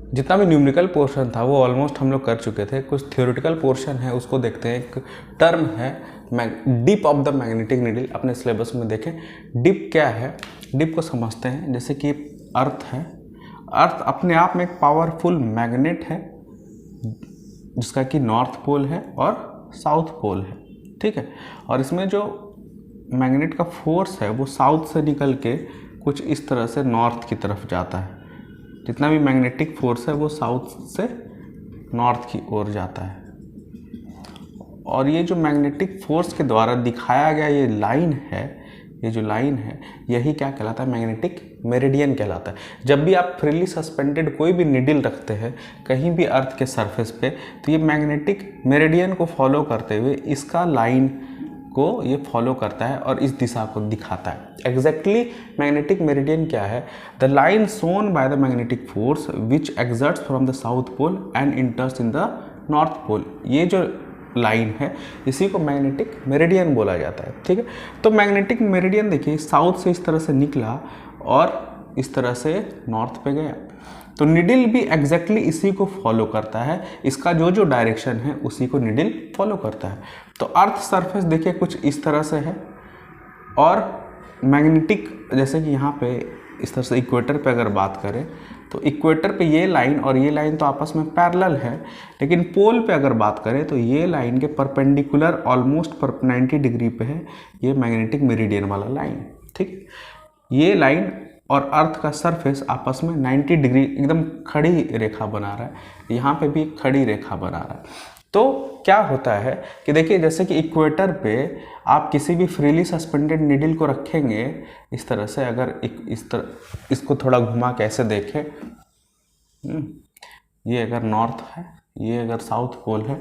जितना भी numerical portion था वो ऑलमोस्ट हम लोग कर चुके थे। कुछ थ्योरेटिकल पोर्शन है उसको देखते हैं। एक टर्म है dip of the magnetic needle, अपने सिलेबस में देखें डिप क्या है। डिप को समझते हैं। जैसे कि अर्थ है, अर्थ अपने आप में एक पावरफुल मैग्नेट है जिसका कि नॉर्थ पोल है और साउथ पोल है, ठीक है। और इसमें जो मैग्नेट का फोर्स है वो साउथ से निकल के कुछ इस तरह से नॉर्थ की तरफ जाता है। जितना भी मैग्नेटिक फोर्स है वो साउथ से नॉर्थ की ओर जाता है। और ये जो मैग्नेटिक फोर्स के द्वारा दिखाया गया ये लाइन है, ये जो लाइन है यही क्या कहलाता है, मैग्नेटिक मेरिडियन कहलाता है। जब भी आप फ्रीली सस्पेंडेड कोई भी निडल रखते हैं कहीं भी अर्थ के सरफेस पे, तो ये मैग्नेटिक मेरिडियन को फॉलो करते हुए इसका लाइन को ये फॉलो करता है और इस दिशा को दिखाता है। एग्जैक्टली मैग्नेटिक मेरिडियन क्या है, the line shown by the magnetic force which exerts from the south pole and enters in the north pole. ये जो लाइन है इसी को मैग्नेटिक मेरिडियन बोला जाता है, ठीक है। तो मैग्नेटिक मेरिडियन देखिए साउथ से इस तरह से निकला और इस तरह से नॉर्थ पे गया। तो निडल भी एग्जैक्टली इसी को फॉलो करता है, इसका जो जो डायरेक्शन है उसी को निडल फॉलो करता है। तो अर्थ सरफेस देखिए कुछ इस तरह से है और मैग्नेटिक, जैसे कि यहाँ पे इस तरह से इक्वेटर पे अगर बात करें तो इक्वेटर पे ये लाइन और ये लाइन तो आपस में पैरेलल है, लेकिन पोल पे अगर बात करें तो ये लाइन के परपेंडिकुलर ऑलमोस्ट 90 डिग्री पे है ये मैग्नेटिक मेरिडियन वाला लाइन, ठीक। ये लाइन और अर्थ का सरफेस आपस में 90 डिग्री एकदम खड़ी रेखा बना रहा है, यहाँ पे भी एक खड़ी रेखा बना रहा है। तो क्या होता है कि देखिए जैसे कि इक्वेटर पे आप किसी भी फ्रीली सस्पेंडेड निडल को रखेंगे इस तरह से, अगर इस तरह इसको थोड़ा घुमा कैसे देखें, ये अगर नॉर्थ है, ये अगर साउथ पोल है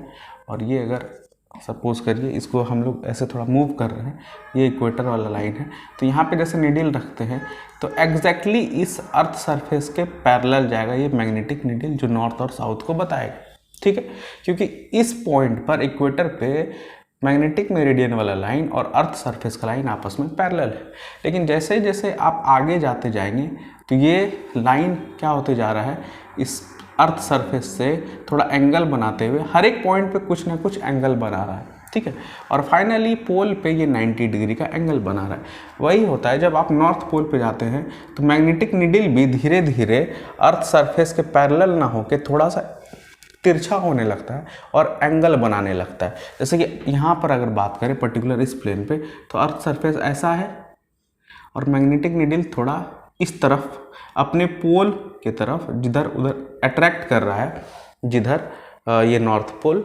और ये अगर सपोज करिए इसको हम लोग ऐसे थोड़ा मूव कर रहे हैं, ये इक्वेटर वाला लाइन है, तो यहाँ पे जैसे निडल रखते हैं तो एग्जैक्टली इस अर्थ सरफेस के पैरेलल जाएगा ये मैग्नेटिक निडल जो नॉर्थ और साउथ को बताएगा, ठीक है। क्योंकि इस पॉइंट पर इक्वेटर पे मैग्नेटिक मेरिडियन वाला लाइन और अर्थ सरफेस का लाइन आपस में पैरेलल है। लेकिन जैसे जैसे आप आगे जाते जाएंगे तो ये लाइन क्या होते जा रहा है, इस अर्थ सरफेस से थोड़ा एंगल बनाते हुए हर एक पॉइंट पे कुछ ना कुछ एंगल बना रहा है, ठीक है। और फाइनली पोल पे ये 90 डिग्री का एंगल बना रहा है। वही होता है जब आप नॉर्थ पोल पे जाते हैं तो मैग्नेटिक निडल भी धीरे धीरे अर्थ सरफेस के पैरेलल ना होकर थोड़ा सा तिरछा होने लगता है और एंगल बनाने लगता है। जैसे कि यहाँ पर अगर बात करें पर्टिकुलर इस प्लेन पे तो अर्थ सरफेस ऐसा है और मैग्नेटिक निडल थोड़ा इस तरफ अपने पोल के तरफ जिधर उधर अट्रैक्ट कर रहा है, जिधर ये नॉर्थ पोल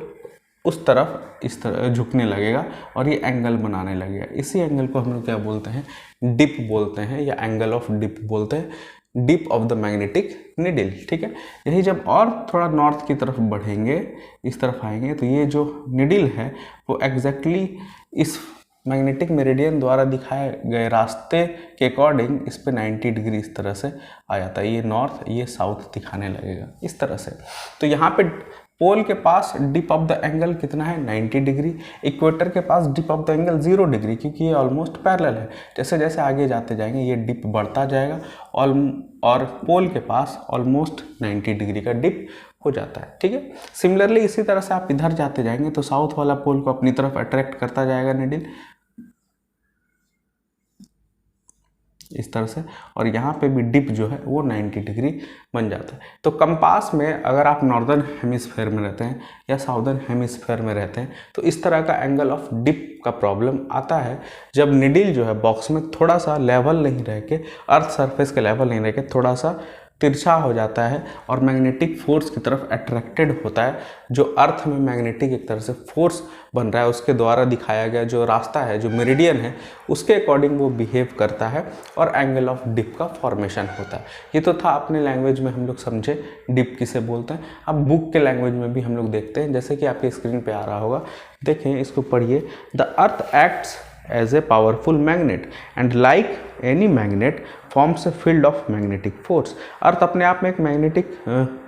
उस तरफ इस तरह झुकने लगेगा और ये एंगल बनाने लगेगा। इसी एंगल को हम लोग क्या बोलते हैं, डिप बोलते हैं या एंगल ऑफ डिप बोलते हैं, dip of the magnetic needle, ठीक है। यही जब और थोड़ा नॉर्थ की तरफ बढ़ेंगे, इस तरफ आएंगे तो ये जो निडल है वो एग्जैक्टली इस मैग्नेटिक मेरिडियन द्वारा दिखाए गए रास्ते के अकॉर्डिंग इस पे 90 डिग्री इस तरह से आ जाता है। ये नॉर्थ ये साउथ दिखाने लगेगा इस तरह से। तो यहाँ पे पोल के पास डिप ऑफ द एंगल कितना है, 90 डिग्री। इक्वेटर के पास dip of the angle 0 degree, क्योंकि ये ऑलमोस्ट पैरेलल है। जैसे जैसे आगे जाते जाएंगे ये डिप बढ़ता जाएगा और पोल के पास ऑलमोस्ट 90 डिग्री का डिप हो जाता है, ठीक है। सिमिलरली इसी तरह से आप इधर जाते जाएंगे तो साउथ वाला पोल को अपनी तरफ अट्रैक्ट करता जाएगा निडल इस तरह से, और यहाँ पे भी डिप जो है वो 90 डिग्री बन जाता है। तो कंपास में अगर आप नॉर्दर्न हेमिस्फेयर में रहते हैं या साउदर्न हेमिस्फेयर में रहते हैं तो इस तरह का एंगल ऑफ डिप का प्रॉब्लम आता है जब निडल जो है बॉक्स में थोड़ा सा लेवल नहीं रह के, अर्थ सरफेस के लेवल नहीं रह के थोड़ा सा तिरछा हो जाता है और मैग्नेटिक फोर्स की तरफ अट्रैक्टेड होता है। जो अर्थ में मैग्नेटिक एक तरह से फोर्स बन रहा है उसके द्वारा दिखाया गया जो रास्ता है, जो मेरिडियन है, उसके अकॉर्डिंग वो बिहेव करता है और एंगल ऑफ डिप का फॉर्मेशन होता है। ये तो था अपने लैंग्वेज में हम लोग समझे डिप किसे बोलते हैं। अब बुक के लैंग्वेज में भी हम लोग देखते हैं, जैसे कि आपके स्क्रीन पे आ रहा होगा, देखें इसको पढ़िए। The earth acts as a powerful magnet and like any magnet forms a field of magnetic force। अर्थ अपने आप में एक मैग्नेटिक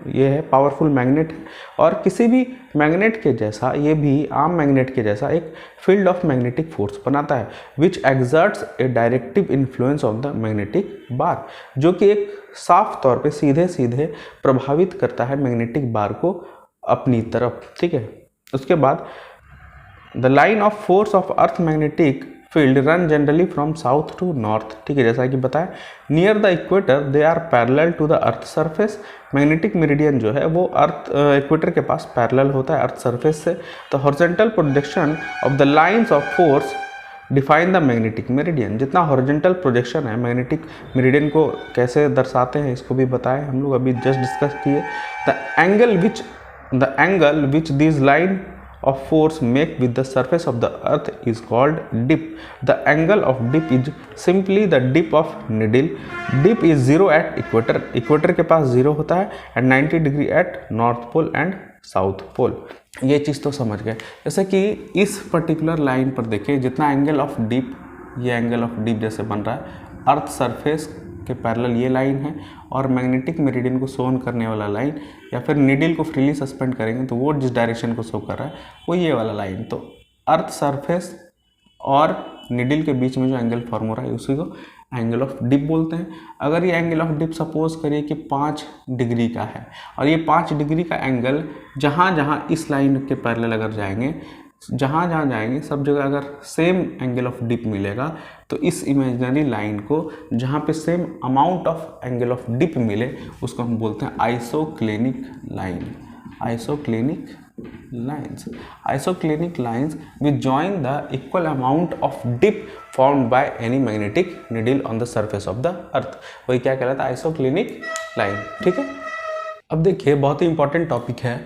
ये है, पावरफुल मैग्नेट है और किसी भी मैग्नेट के जैसा ये भी आम मैग्नेट के जैसा एक फील्ड ऑफ मैग्नेटिक फोर्स बनाता है which exerts a directive influence of the magnetic bar, जो कि एक साफ तौर पे सीधे सीधे प्रभावित करता है मैग्नेटिक बार को अपनी तरफ, ठीक है। उसके बाद the line of force of earth magnetic field run generally from south to north, ठीक है, जैसा कि बताया near the equator they are parallel to the earth surface. Magnetic meridian जो है वो अर्थ इक्वेटर के पास पैरेलल होता है अर्थ सरफेस से। तो horizontal projection of the lines of force define the magnetic meridian, जितना हॉरिजॉन्टल प्रोजेक्शन है मैग्नेटिक मेरिडियन को कैसे दर्शाते हैं इसको भी बताएं हम लोग, अभी जस्ट डिस्कस किए। The angle which this line of force make with the surface of the earth is called dip. The angle of dip is simply the dip of needle. Dip is 0 at equator. equator के पास 0 होता है and 90 degree at north pole and south pole. ये चीज़ तो समझ गए। जैसे कि इस पर्टिकुलर लाइन पर देखिए जितना एंगल ऑफ डिप, ये एंगल ऑफ डिप जैसे बन रहा है अर्थ सरफेस के पैरेलल ये लाइन है, और मैग्नेटिक मेरिडियन को शोन करने वाला लाइन या फिर नीडल को फ्रीली सस्पेंड करेंगे तो वो जिस डायरेक्शन को शो कर रहा है वो ये वाला लाइन। तो अर्थ सरफेस और नीडल के बीच में जो एंगल फॉर्म हो रहा है उसी को एंगल ऑफ डिप बोलते हैं। अगर ये एंगल ऑफ डिप सपोज करिए कि 5 डिग्री का है, और ये 5 डिग्री का एंगल जहाँ जहाँ इस लाइन के पैरेलल अगर जाएंगे, जहाँ जहाँ जाएंगे सब जगह अगर सेम एंगल ऑफ डिप मिलेगा, तो इस इमेजिनरी लाइन को जहाँ पे same amount of angle of dip मिले उसको हम बोलते हैं isoclinic line. Isoclinic lines, isoclinic lines which join the equal amount of dip formed by any magnetic needle on the surface of the earth, वही क्या कहलाता है आइसोक्लिनिक लाइन, ठीक है। अब देखिए बहुत ही इंपॉर्टेंट टॉपिक है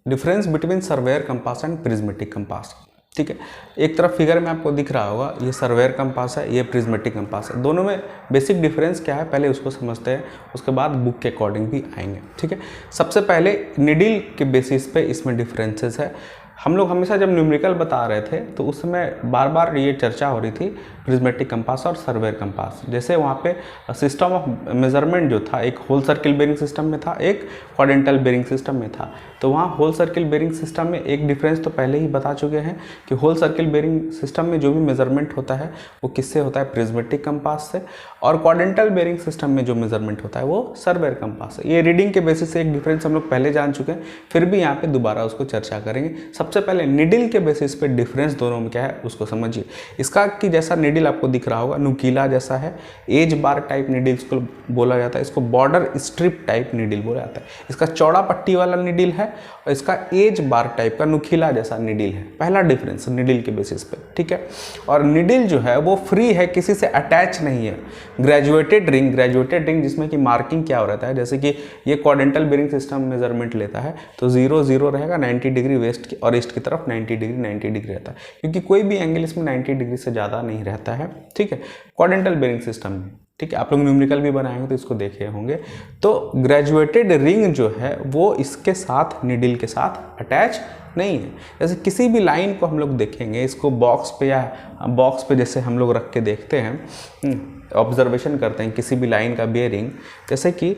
difference between surveyor compass and prismatic compass, ठीक है। एक तरफ फिगर में आपको दिख रहा होगा ये सर्वेयर कंपास है, ये प्रिज्मेटिक कंपास है। दोनों में बेसिक डिफरेंस क्या है पहले उसको समझते हैं, उसके बाद बुक के अकॉर्डिंग भी आएंगे, ठीक है। सबसे पहले निडल के बेसिस पे इसमें डिफरेंसेस है। हम लोग हमेशा जब न्यूमेरिकल बता रहे थे तो उस समय बार बार ये चर्चा हो रही थी प्रिज्मेटिक कंपास और सर्वेयर कंपास। जैसे वहाँ पे सिस्टम ऑफ मेजरमेंट जो था एक होल सर्किल बेरिंग सिस्टम में था, एक क्वाड्रेंटल बेरिंग सिस्टम में था। तो वहाँ होल सर्किल बेरिंग सिस्टम में एक डिफरेंस तो पहले ही बता चुके हैं कि होल सर्किल बेरिंग सिस्टम में जो भी मेजरमेंट होता है वो किससे होता है, प्रिज्मेटिक कंपास से, और क्वाड्रेंटल बेरिंग सिस्टम में जो मेजरमेंट होता है वो सर्वेयर कंपास से। ये रीडिंग के बेसिस से एक डिफरेंस हम लोग पहले जान चुके हैं, फिर भी यहाँ पे दोबारा उसको चर्चा करेंगे। सबसे पहले निडल के बेसिस पे डिफरेंस दोनों में क्या है उसको समझिए। इसका कि जैसा निडल आपको दिख रहा होगा नुकीला जैसा है, एज बार टाइप निडल इसको बोला जाता है, इसको बॉर्डर स्ट्रिप टाइप निडल बोला जाता है। इसका चौड़ा पट्टी वाला निडल है और इसका एज बार टाइप का नुकीला जैसा निडल है। पहला डिफरेंस निडल के बेसिस पे, ठीक है। और निडल जो है वो फ्री है, किसी से अटैच नहीं है। ग्रेजुएटेड रिंग जिसमें कि मार्किंग क्या हो रहता है, जैसे कि ये क्वाड्रेंटल बेरिंग सिस्टम मेजरमेंट लेता है तो 0 0 रहेगा, 90 डिग्री वेस्ट और ईस्ट की तरफ 90 डिग्री रहता है, क्योंकि कोई भी एंगल इसमें 90 डिग्री से ज़्यादा नहीं रहता है, ठीक है, क्वाड्रेंटल बेरिंग सिस्टम में, ठीक है। आप लोग न्यूमेरिकल भी बनाएंगे तो इसको देखे होंगे। तो ग्रेजुएटेड रिंग जो है वो इसके साथ निडल के साथ अटैच नहीं है। जैसे किसी भी लाइन को हम लोग देखेंगे, इसको बॉक्स पे या बॉक्स पे जैसे हम लोग रख के देखते हैं, ऑब्जर्वेशन करते हैं किसी भी लाइन का बेयरिंग, जैसे कि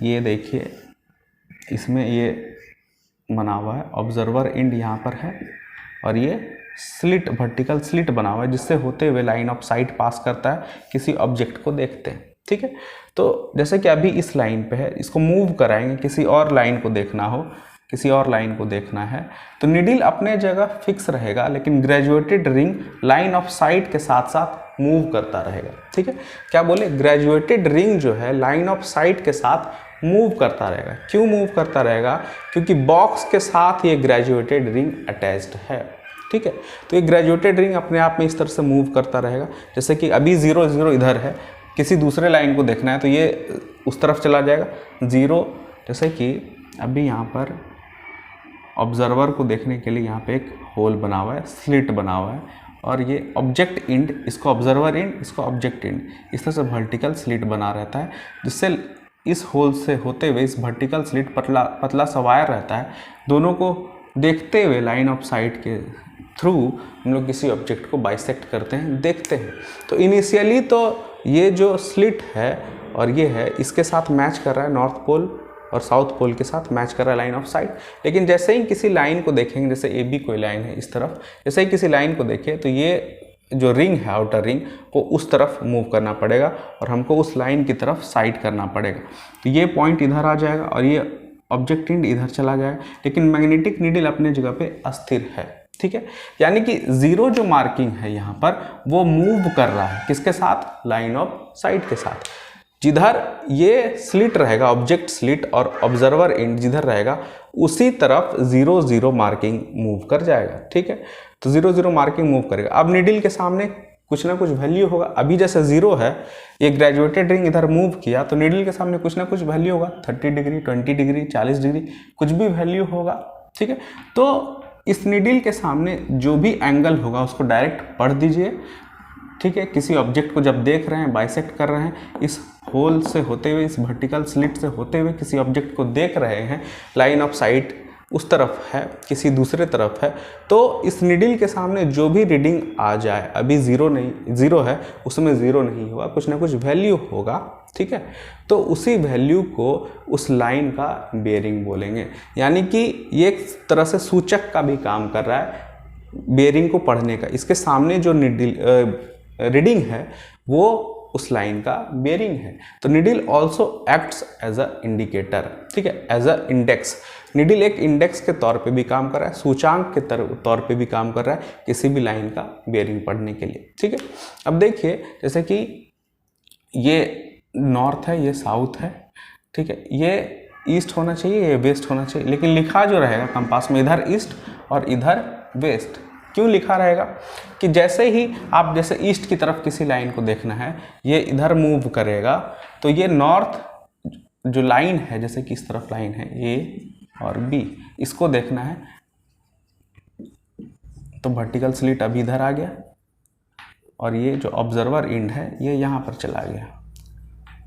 ये देखिए इसमें ये बना हुआ है ऑब्जर्वर एंड यहाँ पर है, और ये स्लिट वर्टिकल स्लिट बना हुआ है जिससे होते हुए लाइन ऑफ साइट पास करता है, किसी ऑब्जेक्ट को देखते हैं, ठीक है। तो जैसे कि अभी इस लाइन पे है, इसको मूव कराएंगे, किसी और लाइन को देखना हो, किसी और लाइन को देखना है तो निडल अपने जगह फिक्स रहेगा, लेकिन graduated ring line of site के साथ साथ मूव करता रहेगा, ठीक है। क्या बोले, ग्रेजुएटेड रिंग जो है लाइन ऑफ साइट के साथ मूव करता रहेगा। क्यों मूव करता रहेगा, क्योंकि बॉक्स के साथ ये ग्रेजुएटेड रिंग अटैच्ड है, ठीक है। तो ये ग्रेजुएटेड रिंग अपने आप में इस तरह से मूव करता रहेगा। जैसे कि अभी 0 0 इधर है, किसी दूसरे लाइन को देखना है तो ये उस तरफ चला जाएगा 0। जैसे कि अभी यहाँ पर ऑब्जर्वर को देखने के लिए यहाँ पे एक होल बना हुआ है, स्लिट बना हुआ है, और ये ऑब्जेक्ट एंड, इसको ऑब्जर्वर एंड, इसको ऑब्जेक्ट एंड, इस तरह से वर्टिकल स्लिट बना रहता है, जिससे इस होल से होते हुए इस वर्टिकल स्लिट पतला सा वायर रहता है, दोनों को देखते हुए लाइन ऑफ साइट के थ्रू हम लोग किसी ऑब्जेक्ट को बाइसेक्ट करते हैं, देखते हैं। तो इनिशियली तो ये जो स्लिट है और ये है, इसके साथ मैच कर रहा है, नॉर्थ पोल और साउथ पोल के साथ मैच कर रहा है लाइन ऑफ साइट। लेकिन जैसे ही किसी लाइन को देखेंगे, जैसे AB कोई लाइन है इस तरफ, जैसे ही किसी लाइन को देखें तो ये जो रिंग है आउटर रिंग को उस तरफ मूव करना पड़ेगा और हमको उस लाइन की तरफ साइड करना पड़ेगा। तो ये पॉइंट इधर आ जाएगा और ये ऑब्जेक्ट एंड इधर चला जाएगा, लेकिन मैग्नेटिक नीडल अपने जगह पे अस्थिर है। ठीक है, यानी कि जीरो जो मार्किंग है यहाँ पर वो मूव कर रहा है किसके साथ, लाइन ऑफ साइट के साथ। जिधर ये स्लिट रहेगा, ऑब्जेक्ट स्लिट और ऑब्जर्वर एंड जिधर रहेगा उसी तरफ 0 0 मार्किंग मूव कर जाएगा। ठीक है, तो 0 0 मार्किंग मूव करेगा। अब नीडल के सामने कुछ ना कुछ वैल्यू होगा। अभी जैसे 0 है, ये ग्रेजुएटेड रिंग इधर मूव किया तो नीडल के सामने कुछ ना कुछ वैल्यू होगा, 30 डिग्री, 20 डिग्री, 40 डिग्री, कुछ भी वैल्यू होगा। ठीक है, तो इस नीडल के सामने जो भी एंगल होगा उसको डायरेक्ट पढ़ दीजिए। ठीक है, किसी ऑब्जेक्ट को जब देख रहे हैं, बाइसेक्ट कर रहे हैं, इस होल से होते हुए, इस वर्टिकल स्लिट से होते हुए किसी ऑब्जेक्ट को देख रहे हैं, लाइन ऑफ साइट उस तरफ है, किसी दूसरे तरफ है, तो इस नीडल के सामने जो भी रीडिंग आ जाए, अभी 0 है, उसमें 0 नहीं होगा, कुछ ना कुछ वैल्यू होगा। ठीक है, तो उसी वैल्यू को उस लाइन का बेयरिंग बोलेंगे। यानी कि ये एक तरह से सूचक का भी काम कर रहा है बेयरिंग को पढ़ने का। इसके सामने जो रीडिंग है वो उस लाइन का बेयरिंग है। तो needle also acts as a indicator. ठीक है, एज अ इंडेक्स। नीडल एक इंडेक्स के तौर पे भी काम कर रहा है, सूचांक के तौर पे भी काम कर रहा है किसी भी लाइन का बेयरिंग पढ़ने के लिए। ठीक है, अब देखिए जैसे कि ये नॉर्थ है, ये साउथ है। ठीक है, ये ईस्ट होना चाहिए, ये वेस्ट होना चाहिए, लेकिन लिखा जो रहेगा कंपास में इधर ईस्ट और इधर वेस्ट। क्यों लिखा रहेगा कि जैसे ही आप जैसे ईस्ट की तरफ किसी लाइन को देखना है, ये इधर मूव करेगा तो ये नॉर्थ जो लाइन है, जैसे कि इस तरफ लाइन है ए और बी, इसको देखना है तो वर्टिकल स्लिट अभी इधर आ गया और ये जो ऑब्जर्वर एंड है ये यहाँ पर चला गया।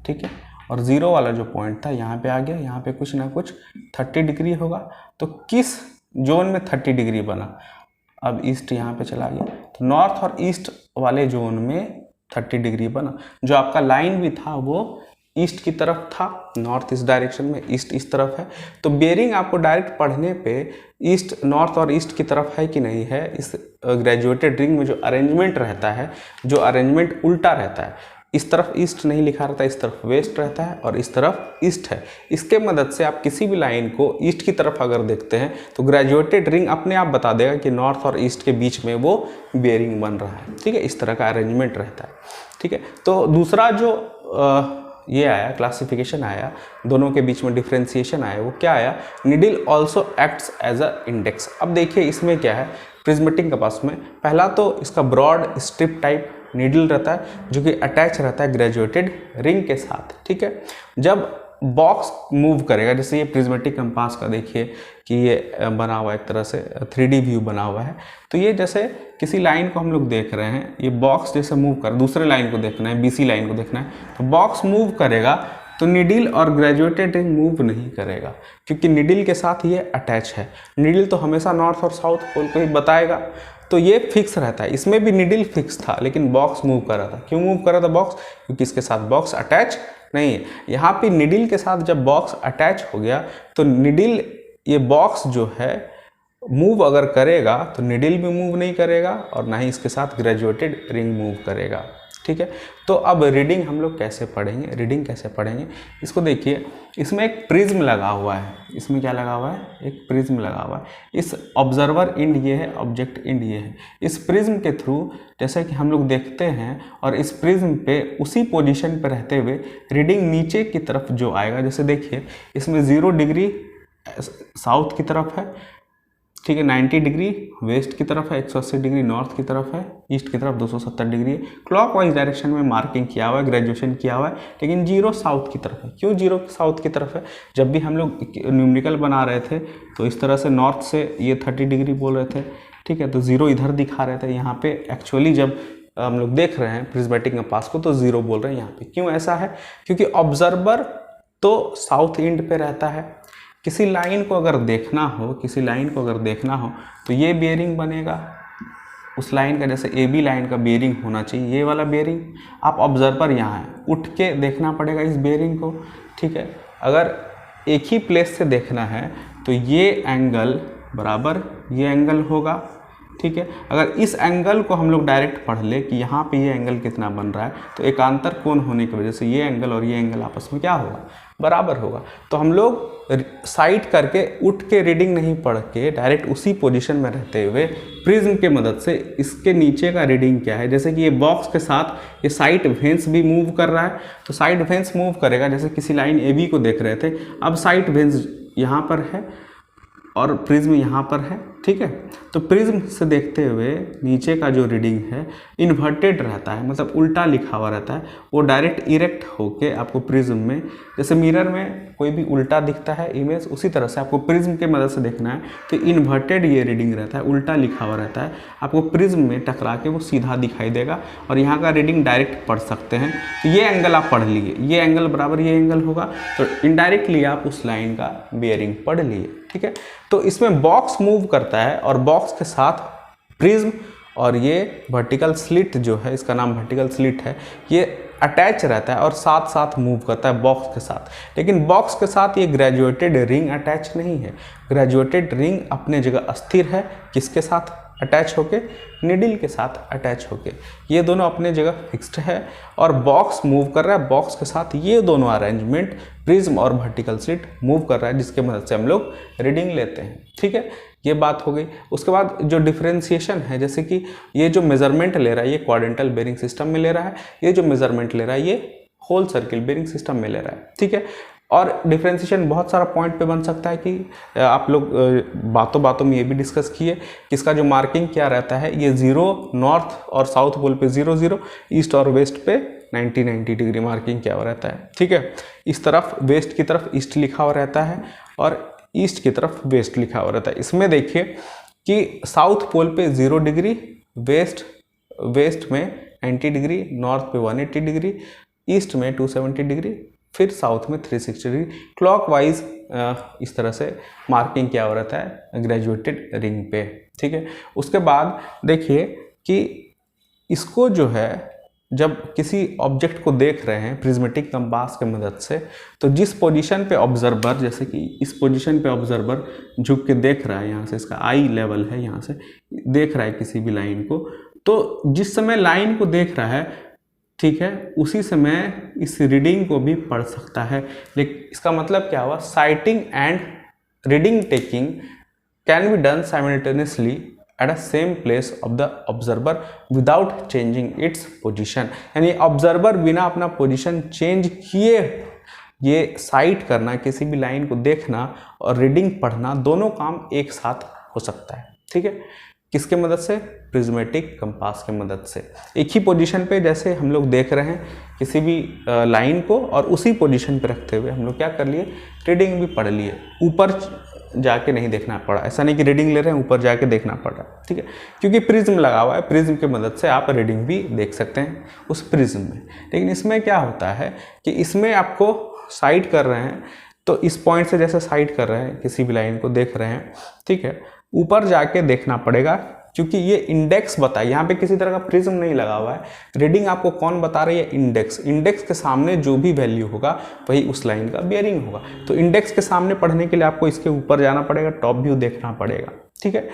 ठीक है, और 0 वाला जो पॉइंट था यहाँ पे आ गया, यहाँ पे कुछ ना कुछ 30 डिग्री होगा। तो किस जोन में 30 डिग्री बना, अब ईस्ट यहाँ पे चला गया, तो नॉर्थ और ईस्ट वाले जोन में 30 डिग्री बना। जो आपका लाइन भी था वो ईस्ट की तरफ था, नॉर्थ इस डायरेक्शन में, ईस्ट इस तरफ है। तो बेयरिंग आपको डायरेक्ट पढ़ने पे ईस्ट, नॉर्थ और ईस्ट की तरफ है कि नहीं है, इस ग्रेजुएटेड रिंग में जो अरेंजमेंट रहता है, जो अरेंजमेंट उल्टा रहता है, इस तरफ ईस्ट नहीं लिखा रहता, इस तरफ वेस्ट रहता है और इस तरफ ईस्ट है। इसके मदद से आप किसी भी लाइन को ईस्ट की तरफ अगर देखते हैं तो ग्रेजुएटेड रिंग अपने आप बता देगा कि नॉर्थ और ईस्ट के बीच में वो बेयरिंग बन रहा है। ठीक है, इस तरह का अरेंजमेंट रहता है। ठीक है, तो दूसरा जो ये आया क्लासिफिकेशन आया, दोनों के बीच में डिफ्रेंसिएशन आया, वो क्या आया, needle also acts as a index. अब देखिए इसमें क्या है, प्रिज्मेटिक कंपास में पहला तो इसका ब्रॉड स्ट्रिप टाइप नीडल रहता है जो कि अटैच रहता है ग्रेजुएटेड रिंग के साथ। ठीक है, जब बॉक्स मूव करेगा, जैसे ये प्रिज्मेटिक कंपास का देखिए कि ये बना हुआ एक तरह से 3D व्यू बना हुआ है, तो ये जैसे किसी लाइन को हम लोग देख रहे हैं, ये बॉक्स जैसे मूव कर, दूसरे लाइन को देखना है, BC लाइन को देखना है, तो बॉक्स मूव करेगा तो नीडल और ग्रेजुएटेड रिंग मूव नहीं करेगा क्योंकि नीडल के साथ ये अटैच है। नीडल तो हमेशा नॉर्थ और साउथ पोल को ही बताएगा, तो ये फिक्स रहता है। इसमें भी नीडल फिक्स था लेकिन बॉक्स मूव कर रहा था। क्यों मूव कर रहा था बॉक्स, क्योंकि इसके साथ बॉक्स अटैच नहीं है। यहाँ पे नीडल के साथ जब बॉक्स अटैच हो गया तो नीडल, ये बॉक्स जो है मूव अगर करेगा तो नीडल भी मूव नहीं करेगा और ना ही इसके साथ ग्रेजुएटेड रिंग मूव करेगा। ठीक है, तो अब रीडिंग हम लोग कैसे पढ़ेंगे, रीडिंग कैसे पढ़ेंगे, इसको देखिए, इसमें एक प्रिज्म लगा हुआ है। इसमें क्या लगा हुआ है, एक प्रिज्म लगा हुआ है। इस ऑब्जर्वर एंड ये है, ऑब्जेक्ट एंड ये है। इस प्रिज्म के थ्रू जैसे कि हम लोग देखते हैं और इस प्रिज्म पे उसी पोजीशन पे रहते हुए रीडिंग नीचे की तरफ जो आएगा, जैसे देखिए इसमें 0 डिग्री साउथ की तरफ है, ठीक है, 90 डिग्री वेस्ट की तरफ है, 180 डिग्री नॉर्थ की तरफ है, ईस्ट की तरफ 270 डिग्री है। क्लॉकवाइज डायरेक्शन में मार्किंग किया हुआ है, ग्रेजुएशन किया हुआ है, लेकिन 0 साउथ की तरफ है। क्यों 0 साउथ की तरफ है, जब भी हम लोग न्यूमेरिकल बना रहे थे तो इस तरह से नॉर्थ से ये 30 डिग्री बोल रहे थे। ठीक है, तो 0 इधर दिखा रहे थे, यहाँ पे एक्चुअली जब हम लोग देख रहे हैं प्रिज्मेटिक कंपास को तो 0 बोल रहे हैं यहाँ पे। क्यों ऐसा है, क्योंकि ऑब्जर्वर तो साउथ एंड पे रहता है। किसी लाइन को अगर देखना हो, किसी लाइन को अगर देखना हो तो ये बेयरिंग बनेगा उस लाइन का, जैसे AB लाइन का बेयरिंग होना चाहिए, ये वाला बेयरिंग। आप ऑब्जर्वर यहाँ है, उठ के देखना पड़ेगा इस बेयरिंग को। ठीक है, अगर एक ही प्लेस से देखना है तो ये एंगल बराबर ये एंगल होगा, ठीक है। अगर इस एंगल को हम लोग डायरेक्ट पढ़ ले कि यहाँ पे ये एंगल कितना बन रहा है, तो एकांतर कोण होने की वजह से ये एंगल और ये एंगल आपस में क्या होगा, बराबर होगा। तो हम लोग साइड करके उठ के रीडिंग नहीं पढ़ के डायरेक्ट उसी पोजीशन में रहते हुए प्रिज्म के मदद से इसके नीचे का रीडिंग क्या है, जैसे कि ये बॉक्स के साथ ये साइड वेंस भी मूव कर रहा है, तो साइड वेंस मूव करेगा। जैसे किसी लाइन ए बी को देख रहे थे, अब साइड वेंस यहाँ पर है और प्रिज्म यहाँ पर है, ठीक है। तो प्रिज्म से देखते हुए नीचे का जो रीडिंग है इन्वर्टेड रहता है, मतलब उल्टा लिखा हुआ रहता है, वो डायरेक्ट इरेक्ट होके आपको प्रिज्म में, जैसे मिरर में कोई भी उल्टा दिखता है इमेज, उसी तरह से आपको प्रिज्म के मदद से देखना है तो इन्वर्टेड ये रीडिंग रहता है, उल्टा लिखा हुआ रहता है। आपको प्रिज्म में टकरा के वो सीधा दिखाई देगा और यहाँ का रीडिंग डायरेक्ट पढ़ सकते हैं। तो ये एंगल आप पढ़ लिए, ये एंगल बराबर ये एंगल होगा, तो इनडायरेक्टली आप उस लाइन का बेयरिंग पढ़ लिए, ठीक है। तो इसमें बॉक्स मूव करता है और बॉक्स के साथ प्रिज्म और ये वर्टिकल स्लिट जो है, इसका नाम वर्टिकल स्लिट है, ये अटैच रहता है और साथ साथ मूव करता है बॉक्स के साथ। लेकिन बॉक्स के साथ ये ग्रेजुएटेड रिंग अटैच नहीं है। ग्रेजुएटेड रिंग अपने जगह अस्थिर है, किसके साथ अटैच होके, निडल के साथ अटैच होके, ये दोनों अपने जगह फिक्स्ड है और बॉक्स मूव कर रहा है, बॉक्स के साथ ये दोनों अरेंजमेंट प्रिज्म और वर्टिकल स्लिट मूव कर रहा है, जिसके मदद से हम लोग रीडिंग लेते हैं, ठीक है। ये बात हो गई। उसके बाद जो डिफरेंशिएशन है, जैसे कि ये जो मेजरमेंट ले रहा है ये क्वाड्रेंटल बेरिंग सिस्टम में ले रहा है, ये जो मेजरमेंट ले रहा है ये होल सर्किल बेरिंग सिस्टम में ले रहा है, ठीक है। और डिफरेंशिएशन बहुत सारा पॉइंट पे बन सकता है कि आप लोग बातों बातों में ये भी डिस्कस किए कि इसका जो मार्किंग क्या रहता है, ये 0 नॉर्थ और साउथ पोल पे 0 0, ईस्ट और वेस्ट पे 90 डिग्री मार्किंग क्या हुआ रहता है, ठीक है। इस तरफ वेस्ट की तरफ ईस्ट लिखा हुआ रहता है और ईस्ट की तरफ वेस्ट लिखा हुआ रहता है। इसमें देखिए कि साउथ पोल पे 0 डिग्री, वेस्ट में 90 डिग्री, नॉर्थ पे 180 डिग्री, ईस्ट में 270 डिग्री, फिर साउथ में 360 डिग्री क्लॉकवाइज इस तरह से मार्किंग क्या हो रहता है ग्रेजुएटेड रिंग पे, ठीक है। उसके बाद देखिए कि इसको जो है जब किसी ऑब्जेक्ट को देख रहे हैं प्रिज्मेटिक कंपास के मदद से, तो जिस पोजीशन पे ऑब्जर्वर, जैसे कि इस पोजीशन पे ऑब्जर्वर झुक के देख रहा है, यहाँ से इसका आई लेवल है, यहाँ से देख रहा है किसी भी लाइन को, तो जिस समय लाइन को देख रहा है, ठीक है, उसी समय इस रीडिंग को भी पढ़ सकता है। लेकिन इसका मतलब क्या हुआ, sighting and reading taking can be done simultaneously at a same place of the observer without changing its position. यानी ऑब्जर्वर बिना अपना पोजीशन चेंज किए ये साइट करना, किसी भी लाइन को देखना और रीडिंग पढ़ना, दोनों काम एक साथ हो सकता है, ठीक है। किसके मदद से, प्रिज्मेटिक कंपास के मदद से। एक ही पोजीशन पे जैसे हम लोग देख रहे हैं किसी भी लाइन को, और उसी पोजीशन पे रखते हुए हम लोग क्या कर लिए, रीडिंग भी पढ़ लिए। ऊपर जाके नहीं देखना पड़ा, ऐसा नहीं कि रीडिंग ले रहे हैं ऊपर जाके देखना पड़ा, ठीक है, क्योंकि प्रिज्म लगा हुआ है, प्रिज्म की मदद से आप रीडिंग भी देख सकते हैं उस प्रिज्म में। लेकिन इसमें क्या होता है कि इसमें आपको साइड कर रहे हैं, तो इस पॉइंट से जैसे साइड कर रहे हैं, किसी भी लाइन को देख रहे हैं, ठीक है, ऊपर जाके देखना पड़ेगा, क्योंकि ये इंडेक्स बताए, यहाँ पे किसी तरह का प्रिज्म नहीं लगा हुआ है। रीडिंग आपको कौन बता रही है, इंडेक्स। इंडेक्स के सामने जो भी वैल्यू होगा वही उस लाइन का बेयरिंग होगा। तो इंडेक्स के सामने पढ़ने के लिए आपको इसके ऊपर जाना पड़ेगा, टॉप व्यू देखना पड़ेगा, ठीक है।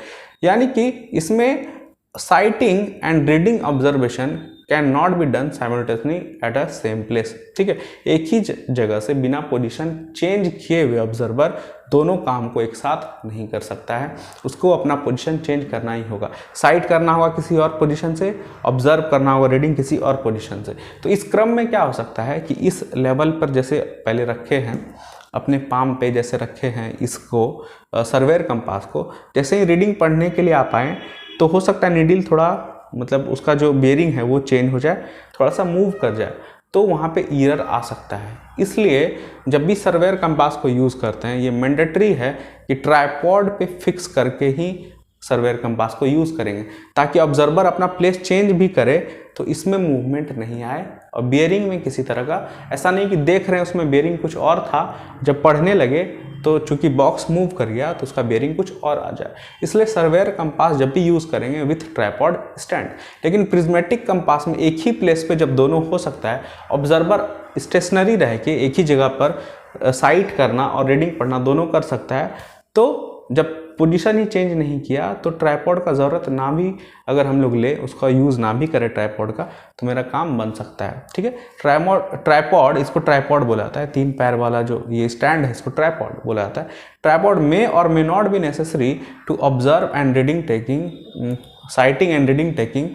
यानी कि इसमें sighting and reading observation can not be done simultaneously at a same place, ठीक है। एक ही जगह से बिना पोजीशन चेंज किए हुए ऑब्जर्वर दोनों काम को एक साथ नहीं कर सकता है, उसको अपना पोजीशन चेंज करना ही होगा। साइट करना होगा किसी और पोजीशन से, ऑब्जर्व करना होगा रीडिंग किसी और पोजीशन से। तो इस क्रम में क्या हो सकता है कि इस लेवल पर जैसे पहले रखे हैं, अपने पाम पे जैसे रखे हैं इसको सर्वेयर कंपास को, जैसे ही रीडिंग पढ़ने के लिए आप आएँ तो हो सकता है नीडल थोड़ा, मतलब उसका जो बेयरिंग है वो चेंज हो जाए, थोड़ा सा मूव कर जाए, तो वहाँ पे एरर आ सकता है। इसलिए जब भी सर्वेयर कंपास को यूज़ करते हैं, ये मैंडेटरी है कि ट्राइपॉड पे फिक्स करके ही सर्वेयर कंपास को यूज़ करेंगे, ताकि ऑब्जर्वर अपना प्लेस चेंज भी करे तो इसमें मूवमेंट नहीं आए। और बेयरिंग में किसी तरह का ऐसा नहीं कि देख रहे हैं उसमें बेयरिंग कुछ और था, जब पढ़ने लगे तो चूंकि बॉक्स मूव कर गया तो उसका बेयरिंग कुछ और आ जाए। इसलिए सर्वेयर कंपास जब भी यूज़ करेंगे विथ ट्राइपॉड स्टैंड। लेकिन प्रिज्मेटिक कंपास में एक ही प्लेस पे जब दोनों हो सकता है, ऑब्जर्वर स्टेशनरी रह के एक ही जगह पर साइट करना और रीडिंग पढ़ना दोनों कर सकता है। तो जब पोजीशन ही चेंज नहीं किया तो ट्राइपॉड का ज़रूरत ना भी अगर हम लोग ले, उसका यूज़ ना भी करें ट्राइपॉड का, तो मेरा काम बन सकता है। ठीक है, ट्राइपॉड, इसको ट्राइपॉड बोला जाता है, 3 पैर वाला जो ये स्टैंड है इसको ट्राइपॉड बोला जाता है। ट्राइपॉड में और may not be necessary to observe and reading taking, sighting and reading taking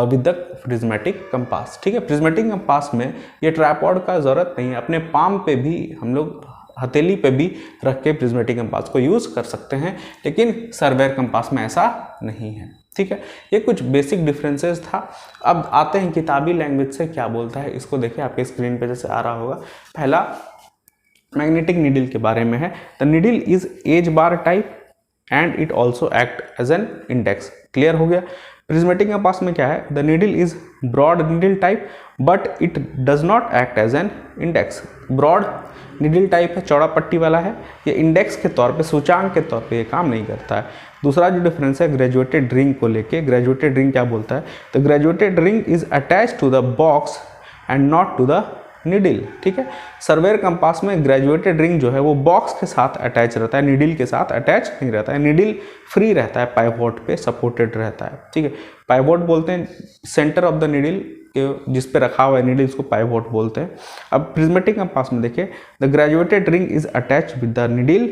with the prismatic compass. ठीक है, प्रिज्मेटिक कंपास में ये ट्राइपॉड का ज़रूरत नहीं है, अपने पाम पे भी हम लोग, हथेली पे भी रख के प्रिज्मेटिक कंपास को यूज़ कर सकते हैं, लेकिन सर्वेयर कंपास में ऐसा नहीं है। ठीक है, ये कुछ बेसिक डिफरेंसेस था। अब आते हैं किताबी लैंग्वेज से क्या बोलता है, इसको देखिए आपके स्क्रीन पे जैसे आ रहा होगा। पहला मैग्नेटिक नीडल के बारे में है, the needle is as bar type and it also act as an index. Clear हो गया। प्रिज्मेटिक कंपास में क्या है, the needle is broad needle type but it does not act as an index. Broad needle type है, चौड़ा पट्टी वाला है, ये इंडेक्स के तौर पे, सूचांक के तौर पे ये काम नहीं करता है। दूसरा जो डिफरेंस है ग्रेजुएटेड रिंग को लेके, ग्रेजुएटेड रिंग क्या बोलता है, the graduated ring is attach to the box and not to the needle. ठीक है, सर्वेयर कंपास में ग्रेजुएटेड रिंग जो है वो बॉक्स के साथ अटैच रहता है, नीडल के साथ अटैच नहीं रहता है। नीडल फ्री रहता है, पाइवोट पे सपोर्टेड रहता है। ठीक है, पाइवोट बोलते हैं सेंटर ऑफ द नीडल के जिस पे रखा हुआ है नीडल, इसको पाइवोट बोलते हैं। अब प्रिज्मेटिक कंपास में देखिए, the graduated ring is attach with the needle,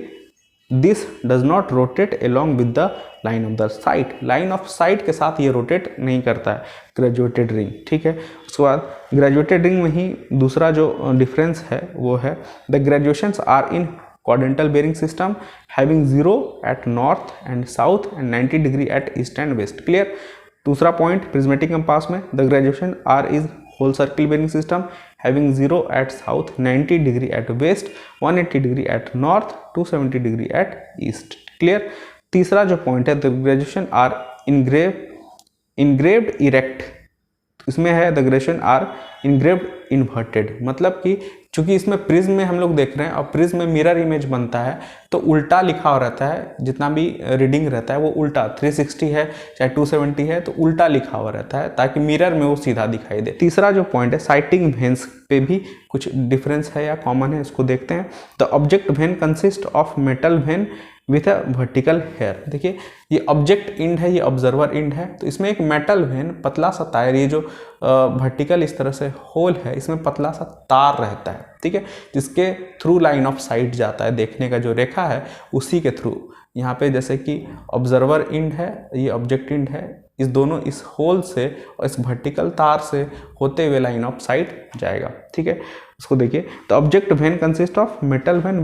this does not rotate along with the line of the site. Line of site के साथ ये रोटेट नहीं करता है ग्रेजुएटेड रिंग। ठीक है, उसके बाद ग्रेजुएटेड रिंग में ही दूसरा जो डिफरेंस है वो है, the graduations are in quadrantal bearing system having 0 at north and south and 90 degree at east and west। Clear. दूसरा पॉइंट प्रिज्मेटिक कंपास में, the graduation are is whole circle bearing system having 0 at south, 90 degree at west, 180 degree at north, 270 degree at east. Clear. तीसरा जो point है, the graduation are engraved erect, इसमें है the graduation are engraved inverted, मतलब कि चूंकि इसमें prism में हम लोग देख रहे हैं और प्रिज्म में मिरर इमेज बनता है तो उल्टा लिखा हुआ रहता है, जितना भी रीडिंग रहता है वो उल्टा, 360 है चाहे 270 है तो उल्टा लिखा हुआ रहता है ताकि मिरर में वो सीधा दिखाई दे। तीसरा जो पॉइंट है, साइटिंग वेन्स पे भी कुछ डिफरेंस है या कॉमन है, इसको देखते हैं। The object vane consist of metal vane with a vertical hair. देखिए ये ऑब्जेक्ट इंड है, ये ऑब्जर्वर इंड है, तो इसमें एक मेटल वेन पतला सा तार, ये जो वर्टिकल इस तरह से होल है इसमें पतला सा तार रहता है। ठीक है, जिसके थ्रू लाइन ऑफ साइट जाता है, देखने का जो रेखा है उसी के थ्रू। यहाँ पे जैसे कि ऑब्जर्वर इंड है, ये ऑब्जेक्ट इंड है, इस दोनों इस होल से और इस वर्टिकल तार से होते हुए लाइन ऑफ साइट जाएगा। ठीक है, उसको देखिए, the object vane consist of metal vane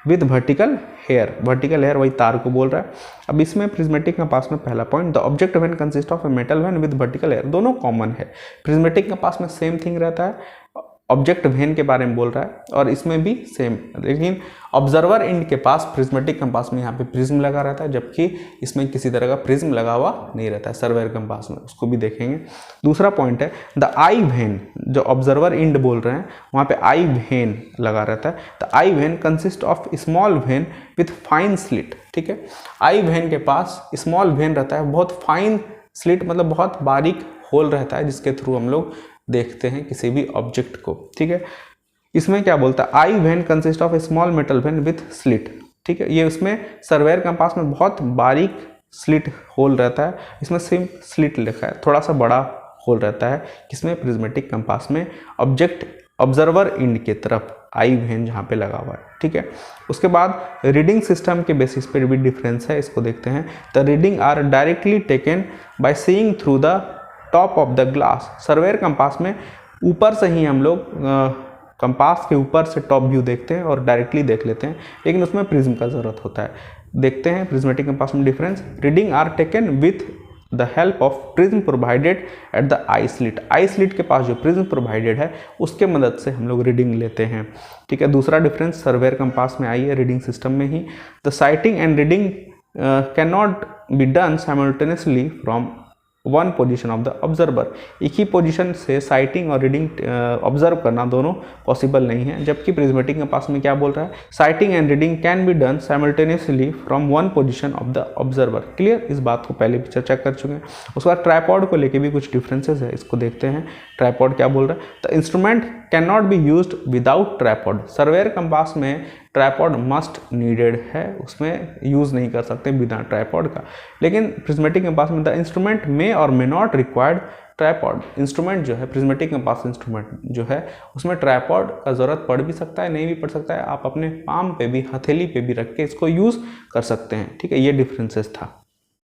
with vertical hair. Vertical hair वही तार को बोल रहा है। अब इसमें प्रिज्मेटिक कंपास में पहला point, the object vane consist of a metal vane with vertical hair, दोनों कॉमन है। प्रिज्मेटिक कंपास में सेम थिंग रहता है, ऑब्जेक्ट वेन के बारे में बोल रहा है, और इसमें भी सेम, लेकिन ऑब्जर्वर इंड के पास प्रिज्मेटिक कंपास में यहाँ पे प्रिज्म लगा रहता है, जबकि इसमें किसी तरह का प्रिज्म लगा हुआ नहीं रहता है सर्वेयर कंपास में, उसको भी देखेंगे। दूसरा पॉइंट है, द आई वेन, जो ऑब्जर्वर इंड बोल रहे हैं वहाँ पे आई वेन लगा रहता है। The I vane consist of small when with fine slit. ठीक है, आई वेन के पास स्मॉल वेन रहता है, बहुत फाइन स्लिट मतलब बहुत बारीक होल रहता है, जिसके थ्रू हम लोग देखते हैं किसी भी ऑब्जेक्ट को। ठीक है, इसमें क्या बोलता है, eye vane consist of a small metal vane with slit. ठीक है, ये उसमें सर्वेयर कंपास में बहुत बारीक स्लिट होल रहता है, इसमें सेम स्लिट लिखा है, थोड़ा सा बड़ा होल रहता है, किसमें, प्रिज्मेटिक कंपास में, ऑब्जर्वर इंड की तरफ आई वेन जहाँ पे लगा हुआ है। ठीक है, उसके बाद रीडिंग सिस्टम के बेसिस पे भी डिफरेंस है, इसको देखते हैं। The reading are directly taken by seeing through the top of the glass. Surveyor compass में ऊपर से ही हम लोग कंपास के ऊपर से टॉप व्यू देखते हैं और डायरेक्टली देख लेते हैं, लेकिन उसमें प्रिज्म का ज़रूरत होता है। देखते हैं प्रिज्मेटिक कंपास में difference. Reading are taken with the help of prism provided at the eye slit. Eye slit के पास जो प्रिज्म प्रोवाइडेड है उसके मदद से हम लोग रीडिंग लेते हैं। ठीक है, दूसरा डिफरेंस सर्वेयर कंपास में आई है रीडिंग सिस्टम में ही। The sighting and reading can not be done simultaneously from one position of the observer. एक ही पोजीशन से साइटिंग और रीडिंग ऑब्जर्व करना दोनों पॉसिबल नहीं है, जबकि प्रिज्मेटिक कंपास में क्या बोल रहा है, sighting and reading can be done simultaneously from one position of the observer. Clear, इस बात को पहले भी चर्चा कर चुके हैं। उसके बाद ट्राइपॉड को लेके भी कुछ डिफरेंसेस है, इसको देखते हैं। ट्राइपॉड क्या बोल रहा है, the instrument can not be used without tripod. Surveyor compass में ट्राइपॉड मस्ट नीडेड है, उसमें यूज़ नहीं कर सकते बिना ट्राइपॉड का। लेकिन प्रिज्मेटिक कंपास में द इंस्ट्रूमेंट मे और may not required tripod. Instrument जो है प्रिज्मेटिक कंपास इंस्ट्रूमेंट जो है उसमें ट्राइपॉड का ज़रूरत पड़ भी सकता है, नहीं भी पड़ सकता है। आप अपने पाम पे भी, हथेली पे भी रख के इसको यूज़ कर सकते हैं। ठीक है, ये डिफरेंसेस था।